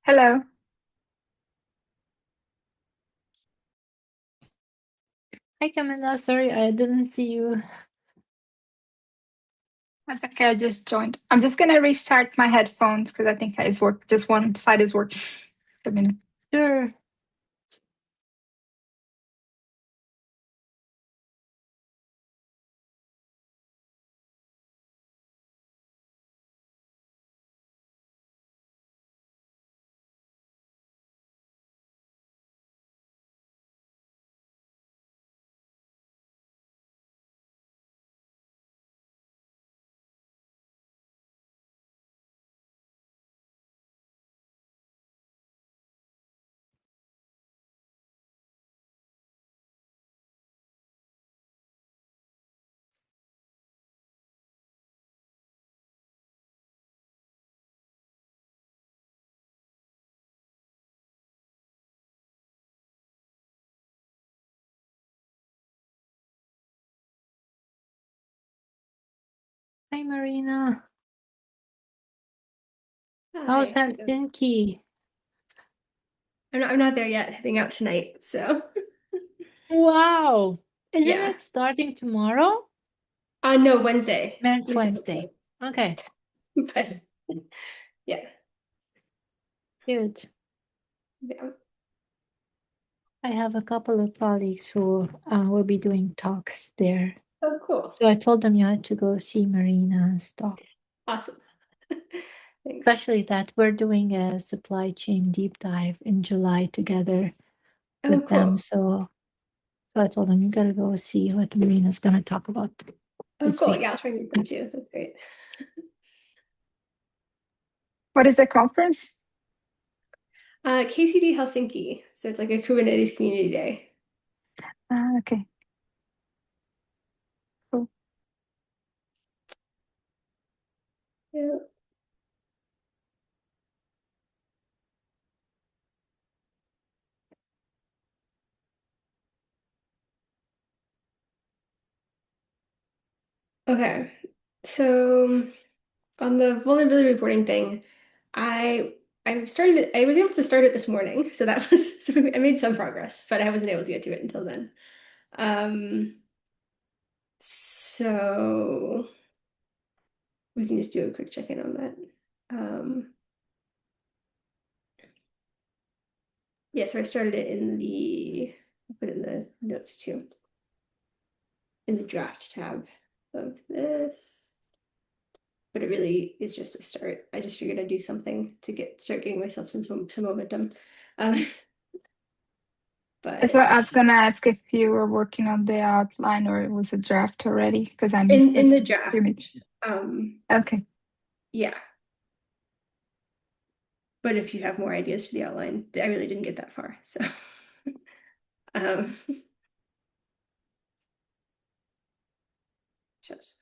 Hello. Hi Camilla, sorry I didn't see you. That's okay. I just joined. I'm just gonna restart my headphones because I think it's work. Just one side is working. A minute. Sure. Hi Marina. How's Hi. Helsinki? I'm not there yet. Heading out tonight. So Wow. Isn't yeah. it starting tomorrow? No, Wednesday. Men's Wednesday. Wednesday. Okay, But yeah. good. Yeah. I have a couple of colleagues who will be doing talks there. Oh, cool. So I told them you had to go see Marina's talk. Awesome. Thanks. Especially that we're doing a supply chain deep dive in July together Oh, with them. cool. So I told them you gotta go see what Marina's gonna talk about Oh, this cool. week. Yeah, I'll try to meet them too. That's great. What is the conference? KCD Helsinki. So it's like a Kubernetes community day. Okay. Cool. Yeah. Okay. So on the vulnerability reporting thing, I I was able to start it this morning, so that was so I made some progress, but I wasn't able to get to it until then. Um, so we can just do a quick check-in on that. Um, yeah, so I started it I'll put it in the notes too, in the draft tab of this. But it really is just a start. I just figured I'd do something to start getting myself some momentum. Um, That's what I was but gonna ask if you were working on the outline or it was a draft already because I missed in a the few draft, minutes. um, Okay. yeah. But if you have more ideas for the outline, I really didn't get that far. So um, just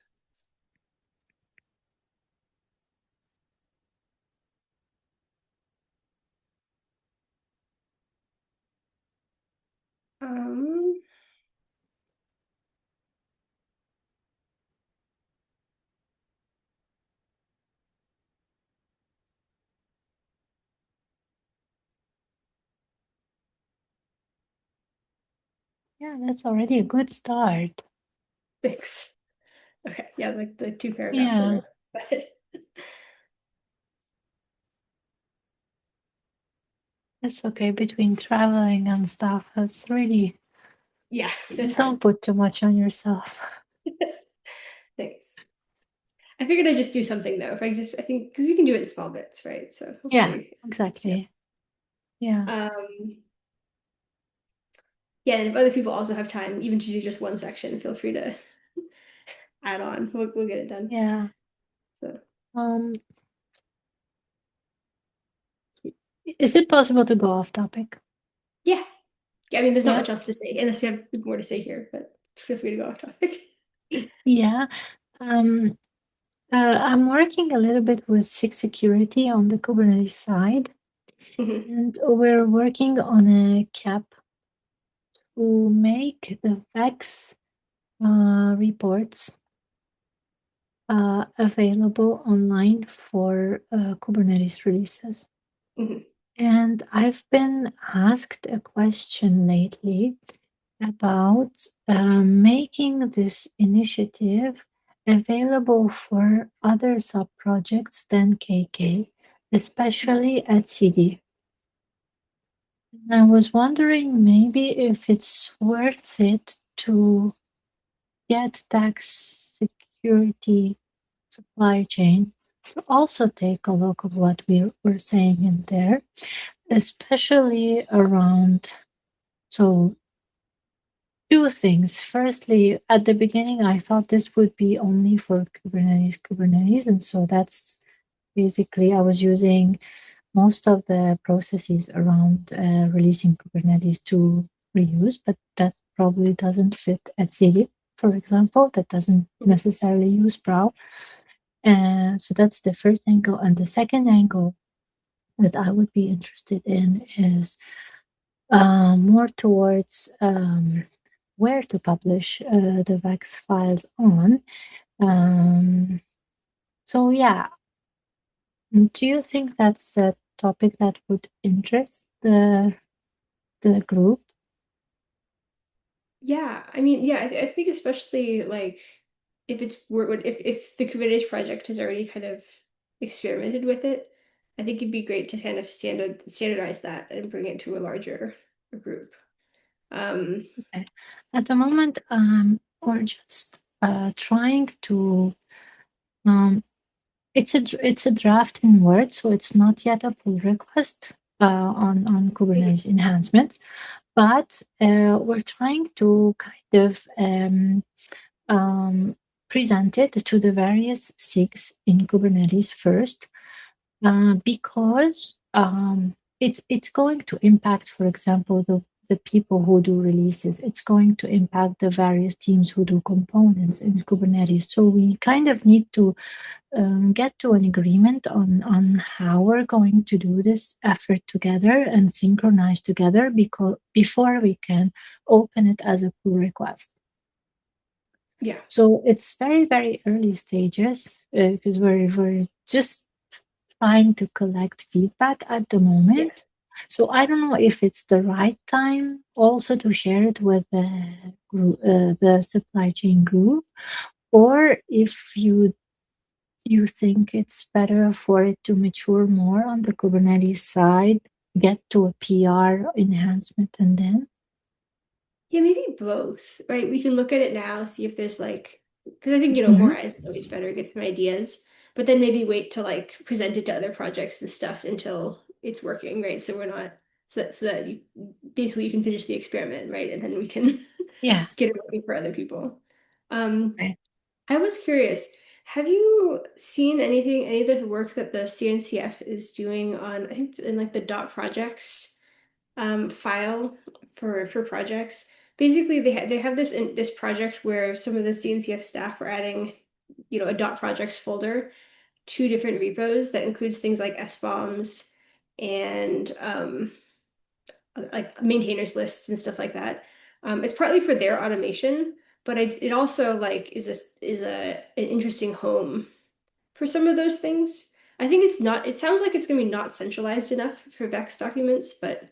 um, Yeah, that's already a good start. thanks. Okay, yeah, like the two paragraphs I Yeah, wrote. But that's okay. Between traveling and stuff, it's really yeah, it's hard. don't put too much on yourself. Thanks. I figured I'd just do something though. If I think because we can do it in small bits, right? So Yeah, hopefully, yeah. exactly. Yeah, Yeah, and if other people also have time, even to do just one section, feel free to add on. We'll get it done. yeah. So Um, is it possible to go off topic? yeah, yeah. I mean, there's not Yeah, much else to say unless you have more to say here, but feel free to go off topic. yeah. Um, I'm working a little bit with security on the Kubernetes side, Mhm, and we're working on a cap to make the facts reports available online for Kubernetes releases. mhm. And I've been asked a question lately about making this initiative available for other sub projects than KK, especially at CD. I was wondering maybe if it's worth it to get tax security supply chain to also take a look at what we were saying in there, especially around. So, two things. Firstly, at the beginning, I thought this would be only for Kubernetes. And so that's basically, I was using most of the processes around releasing Kubernetes to reuse, but that probably doesn't fit at CD, for example, that doesn't necessarily use Brow. So that's the first angle. And the second angle that I would be interested in is more towards where to publish the VEX files on. So yeah, do you think that's a topic that would interest the group? Yeah, I mean, yeah, I think especially like if it's if the Kubernetes project has already kind of experimented with it, I think it'd be great to kind of standardize that and bring it to a larger group. Okay. At the moment, we're just trying to. It's a draft in Word, so it's not yet a pull request on Kubernetes enhancements. But we're trying to kind of present it to the various SIGs in Kubernetes first, because it's going to impact, for example, the people who do releases. It's going to impact the various teams who do components in Kubernetes. So we kind of need to get to an agreement on how we're going to do this effort together and synchronize together because before we can open it as a pull request. Yeah. So it's very, very early stages because we're just trying to collect feedback at the Yeah. moment. So I don't know if it's the right time also to share it with the group, the supply chain group, or if you think it's better for it to mature more on the Kubernetes side, get to a PR enhancement, and then? Yeah, maybe both, right? We can look at it now, see if there's like, because I think, more Mhm. eyes is always better, get some ideas, but then maybe wait to like present it to other projects and stuff until it's working, right? So we're not, so that you basically you can finish the experiment, right? And then we can Yeah. get it working for other people. Um, Okay. I was curious, have you seen any of the work that the CNCF is doing on, I think in like the dot projects file for projects? Basically, they have this project where some of the CNCF staff are adding, a dot projects folder to different repos that includes things like SBOMs and like maintainers lists and stuff like that. It's partly for their automation, but it also like is an interesting home for some of those things. I think it's not. It sounds like it's going to be not centralized enough for Vex documents, but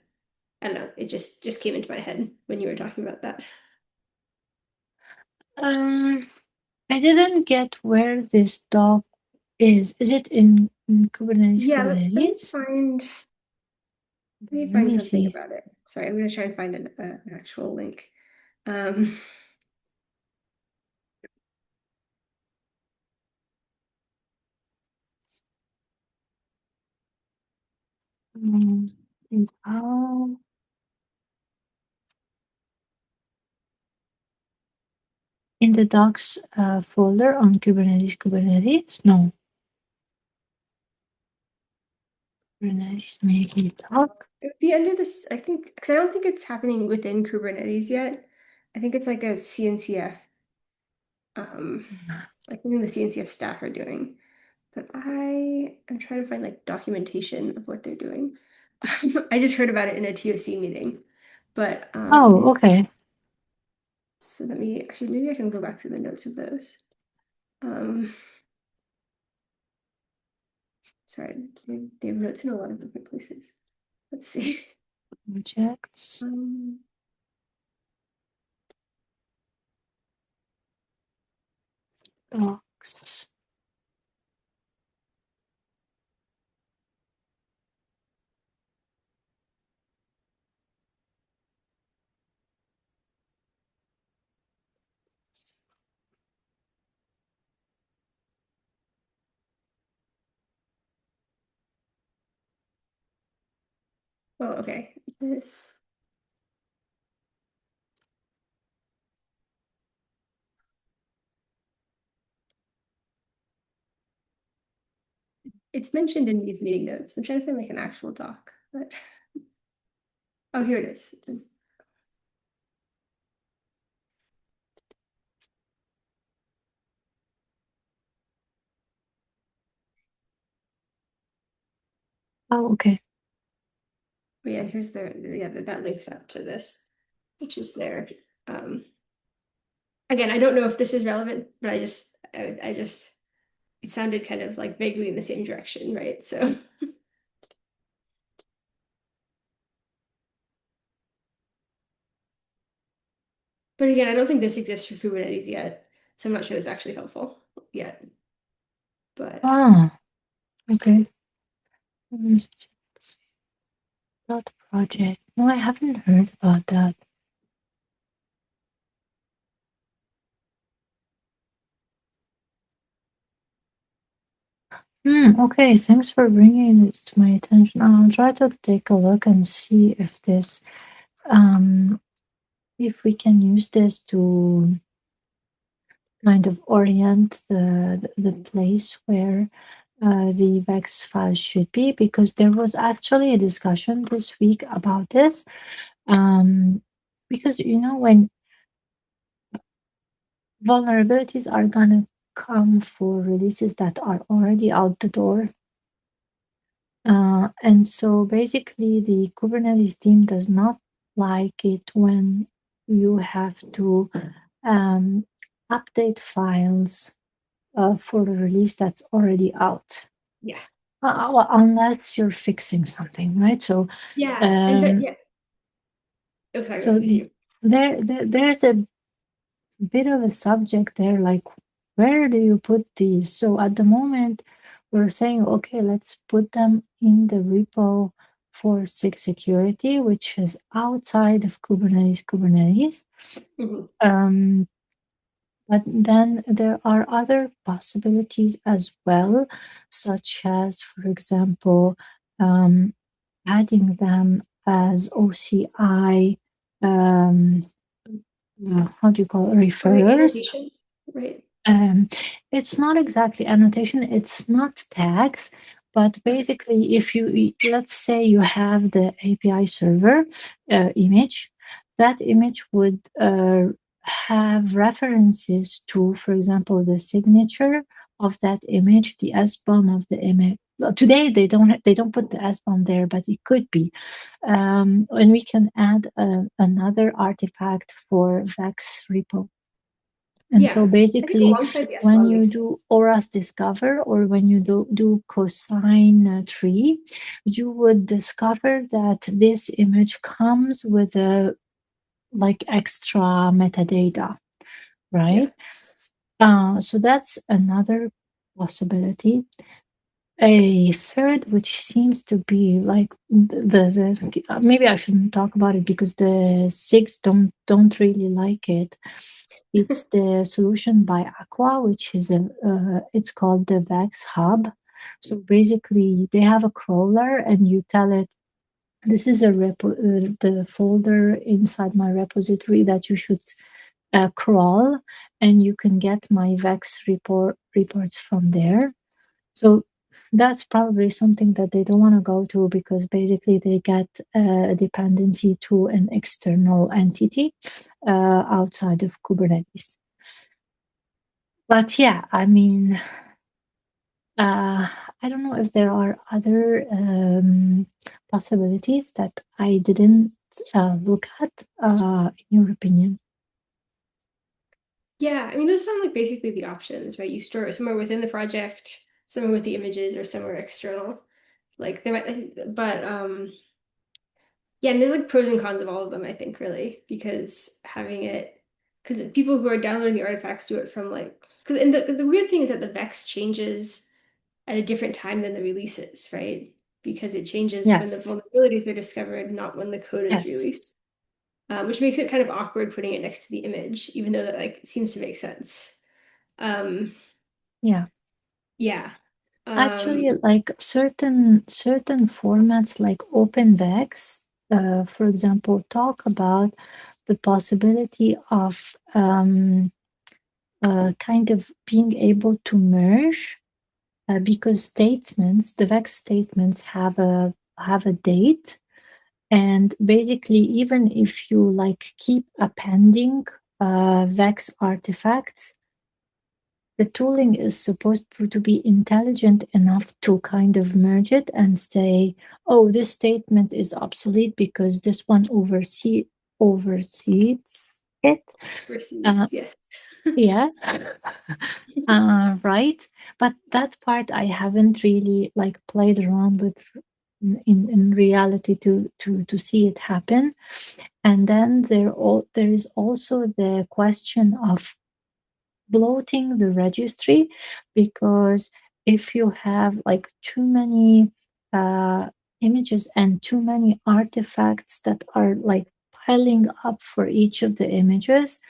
I don't know. It just came into my head when you were talking about that. Um, I didn't get where this dog is. Is it in Kubernetes? Yeah, Kubernetes? let me Let find me something see. about it. Sorry, I'm going to try and find an actual link. Um, Um, oh, in the docs folder on Kubernetes. No, Kubernetes maybe doc. it would be under this, I think, because I don't think it's happening within Kubernetes yet. I think it's like a CNCF, like something the CNCF staff are doing. But I am trying to find like documentation of what they're doing. I just heard about it in a TOC meeting. But Oh, okay. so let me actually maybe I can go back through the notes of those. Um, sorry, they have notes in a lot of different places. let's see. Projects. Docs. Oh, okay. This. It's mentioned in these meeting notes. I'm trying to find like an actual doc, but oh, here it is. Oh, okay. But yeah, here's that links up to this, which is there. Again, I don't know if this is relevant, but I just it sounded kind of like vaguely in the same direction, right? So but again, I don't think this exists for Kubernetes yet, so I'm not sure it's actually helpful yet. But Ah, okay. Not project. No, I haven't heard about that. Okay, thanks for bringing it to my attention. I'll try to take a look and see if we can use this to kind of orient the place where the VEX file should be, because there was actually a discussion this week about this. Because when vulnerabilities are gonna come for releases that are already out the door. And so basically, the Kubernetes team does not like it when you have to um, update files for the release that's already out. yeah, Well, unless you're fixing something, right? So, yeah, and um, yeah. Oh, sorry, so continue. there's a bit of a subject there, like where do you put these? So at the moment, we're saying, okay, let's put them in the repo for SIG security, which is outside of Kubernetes. Mhm. But then there are other possibilities as well, such as, for example, adding them as OCI, how do you call it, Or like referrers. annotations, right? Um, it's not exactly annotation, it's not tags, but basically, if let's say you have the API server image, that image would have references to, for example, the signature of that image, the SBOM of the image. Well, today they don't put the SBOM there, but it could be. And we can add another artifact for VEX repo. And so Yeah, I think basically, alongside the when SBOM you makes do sense. ORAS discover, or when you do cosine tree, you would discover that this image comes with a like extra metadata, Yeah. right? So that's another possibility. A third, which seems to be like maybe I shouldn't talk about it because the SIGs don't really like it. It's the solution by Aqua, which is it's called the Vex Hub. So basically, they have a crawler, and you tell it, this is the folder inside my repository that you should crawl, and you can get my Vex reports from there. So that's probably something that they don't want to go to, because basically they get a dependency to an external entity outside of Kubernetes. But yeah, I mean, I don't know if there are other possibilities that I didn't look at, in your opinion. Yeah, I mean, those sound like basically the options, right? You store it somewhere within the project, somewhere with the images, or somewhere external. Like they might, but Yeah, and there's like pros and cons of all of them, I think, really, because people who are downloading the artifacts do it from like, because and the weird thing is that the Vex changes at a different time than the releases, right? Because it changes when the Yes, vulnerabilities are discovered, not when the code is yes, released, which makes it kind of awkward putting it next to the image, even though that like seems to make sense. Um, yeah. yeah. Actually, Um, like certain formats like OpenVex, for example, talk about the possibility of kind of being able to merge because statements, the Vex statements have a date, and basically, even if you like keep appending Vex artifacts, the tooling is supposed to be intelligent enough to kind of merge it and say, oh, this statement is obsolete because this one oversees it. Uh, Receipts, yes. yeah. Right. But that part I haven't really like played around with in reality to see it happen. And then there is also the question of bloating the registry, because if you have like too many images and too many artifacts that are like piling up for each of the images,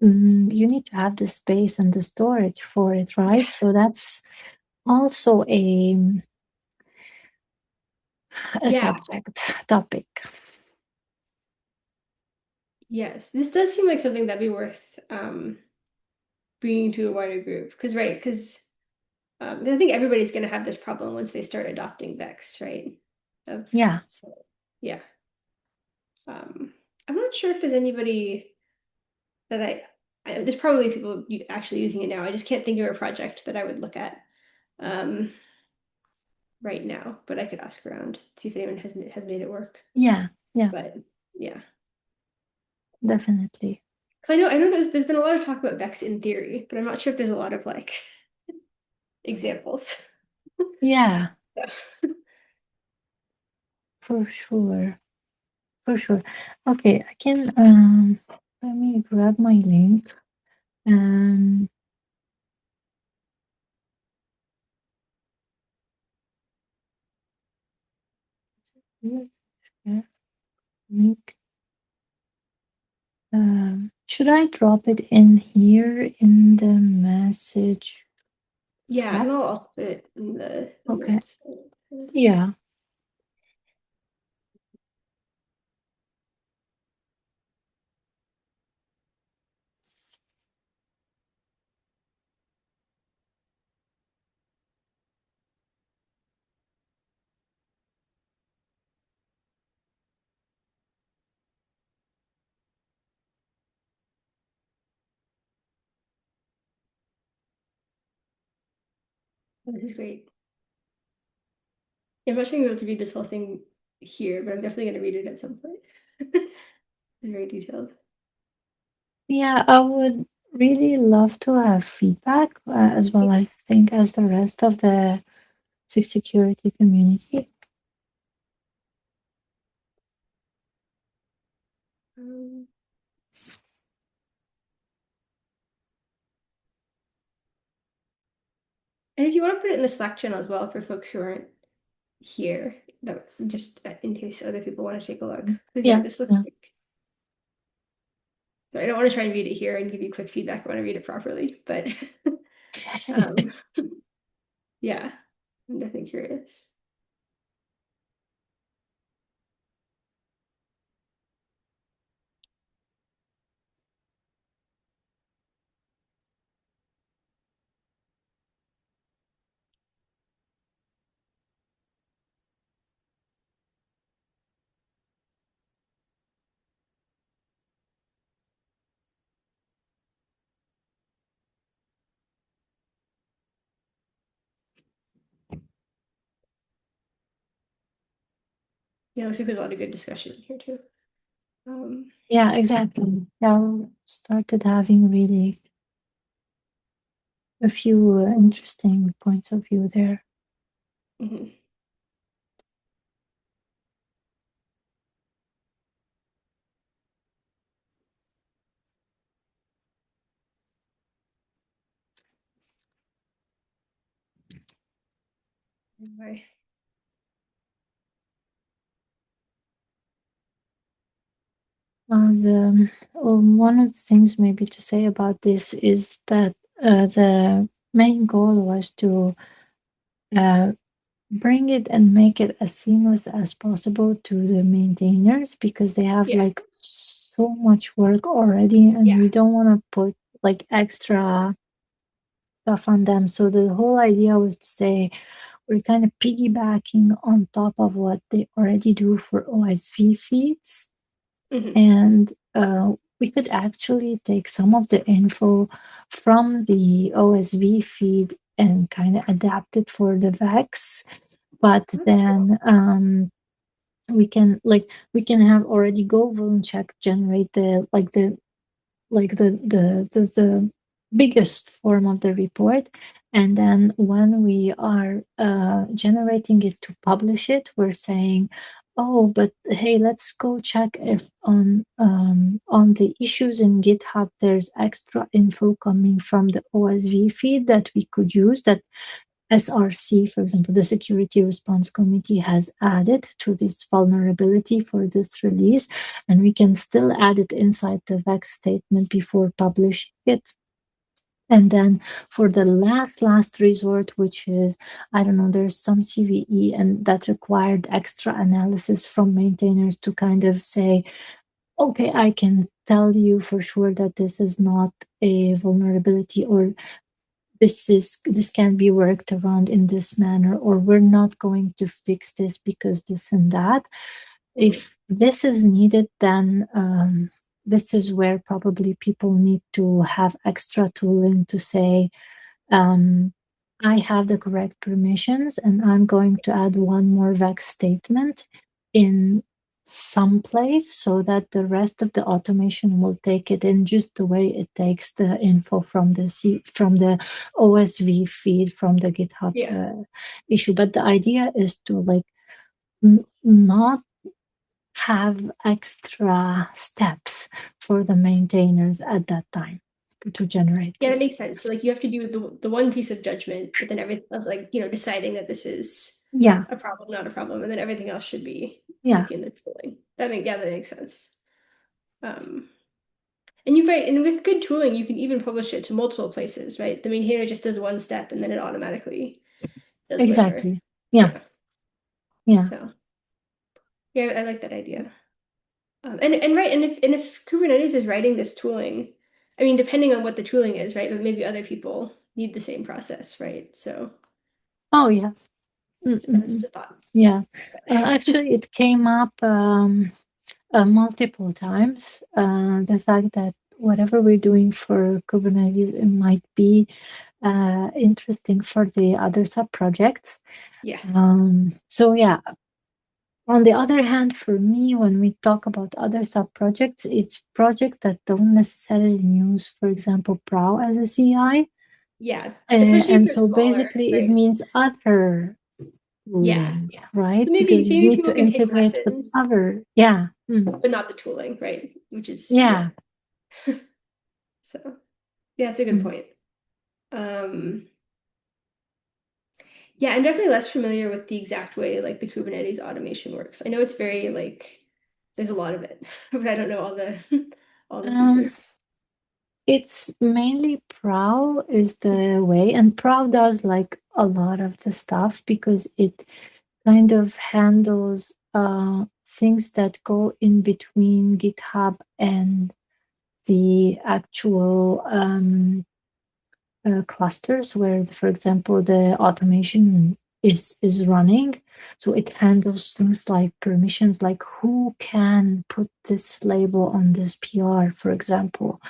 you need to have the space and the storage for it, Yeah. right? So that's also a Yeah. subject topic. Yes. This does seem like something that'd be worth bringing to a wider group. Because I think everybody's going to have this problem once they start adopting Vex, right? Of Yeah. so yeah. Um, I'm not sure if there's anybody that there's probably people actually using it now. I just can't think of a project that I would look at um, right now, but I could ask around, see if anyone has made it work. Yeah. Yeah. But yeah, Definitely. because I know there's been a lot of talk about Vex in theory, but I'm not sure if there's a lot of like examples. Yeah, So, for sure. For sure. Okay, I can let me grab my link. Um yes, yeah, link. Should I drop it in here in the message yeah, chat? and I'll also put it in the Okay. notes. Yeah. This is great. Yeah, I'm not sure I'm able to read this whole thing here, but I'm definitely going to read it at some point. It's very detailed. Yeah, I would really love to have feedback as well, I think, as the rest of the security community. Um, and if you want to put it in the Slack channel as well for folks who aren't here, that just in case other people want to take a look. Because yeah, Yeah, this looks yeah. like. So I don't want to try and read it here and give you quick feedback. I want to read it properly, but um, yeah, I'm definitely curious. Yeah, looks like there's a lot of good discussion here too. Um, Yeah, exactly. Yeah, I started having really a few interesting points of view there. mhm. Anyway. One of the things maybe to say about this is that the main goal was to uh, bring it and make it as seamless as possible to the maintainers because they have Yeah. like so much work already and Yeah. we don't want to put like extra stuff on them. So the whole idea was to say we're kind of piggybacking on top of what they already do for OSV feeds. Mhm. And we could actually take some of the info from the OSV feed and kind of adapt it for the VEX. But That's cool. then we can have already go vuln check generate the biggest form of the report, and then when we are generating it to publish it we're saying, oh but hey, let's go check if on the issues in GitHub there's extra info coming from the OSV feed that we could use, that SRC, for example, the Security Response Committee has added to this vulnerability for this release, and we can still add it inside the VEX statement before publishing it. And then for the last resort, which is, I don't know, there's some CVE and that required extra analysis from maintainers to kind of say, okay, I can tell you for sure that this is not a vulnerability, or this can be worked around in this manner, or we're not going to fix this because this and that. Mhm. If this is needed, then this is where probably people need to have extra tooling to say, um, I have the correct permissions and I'm going to add one more VEX statement in some place so that the rest of the automation will take it in just the way it takes the info from the OSV feed from the GitHub Yeah. issue. But the idea is to like not have extra steps for the maintainers at that time to generate Yeah, that this. makes sense. So like you have to do the one piece of judgment, but then every of like, deciding that this is Yeah, a problem, not a problem, and then everything else should be yeah. like in the tooling. That makes sense. Um, and you're right, and with good tooling, you can even publish it to multiple places, right? The maintainer just does one step and then it automatically does whatever. Exactly. Yeah. Yeah. Yeah. So yeah, I like that idea. And right, and if Kubernetes is writing this tooling, I mean, depending on what the tooling is, right? But maybe other people need the same process, right? So Oh, yeah. just Mm-mm. a thought. Yeah. But Actually, it came up multiple times. The fact that whatever we're doing for Kubernetes, it might be interesting for the other sub projects. yeah, So yeah. On the other hand, for me, when we talk about other sub projects, it's projects that don't necessarily use, for example, PROW as a CI. yeah, especially And for so smaller, basically, it right? means other Yeah. tooling, right? So maybe Because you maybe need people to can take integrate with lessons, other, yeah, but not the tooling, right? Which is yeah. yeah. So yeah, it's a good Mm. point. Yeah, I'm definitely less familiar with the exact way like the Kubernetes automation works. I know it's very like there's a lot of it, but I don't know all the all the Um, pieces. it's mainly PROW is the way, and PROW does like a lot of the stuff because it kind of handles things that go in between GitHub and the actual clusters where, for example, the automation is running. So it handles things like permissions, like who can put this label on this PR, for example,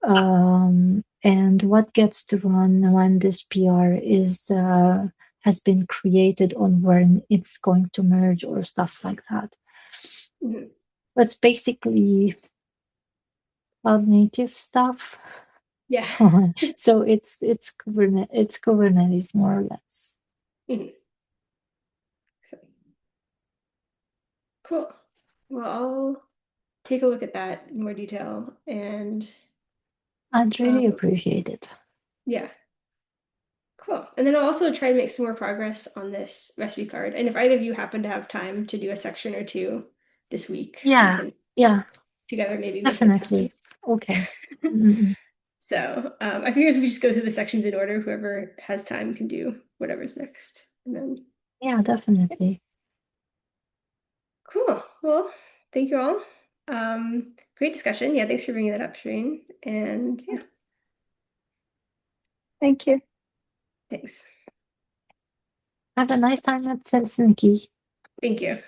and what gets to run when this PR is has been created on when it's going to merge or stuff like that. Mhm. It's basically cloud native stuff. Yeah. So it's Kubernetes more or less. Mhm. So, cool. Well, I'll take a look at that in more detail and I'd really um, appreciate it. yeah, Cool. And then I'll also try to make some more progress on this recipe card. And if either of you happen to have time to do a section or two this week, we Yeah, can yeah, together maybe make it definitely. Okay. Mm-mm. So I figure we just go through the sections in order. Whoever has time can do whatever's next. And then Yeah, definitely. cool. Well, thank you all. Great discussion. Yeah, thanks for bringing that up, Shireen. And yeah, Thank you. thanks. Have a nice time at Helsinki. Thank you.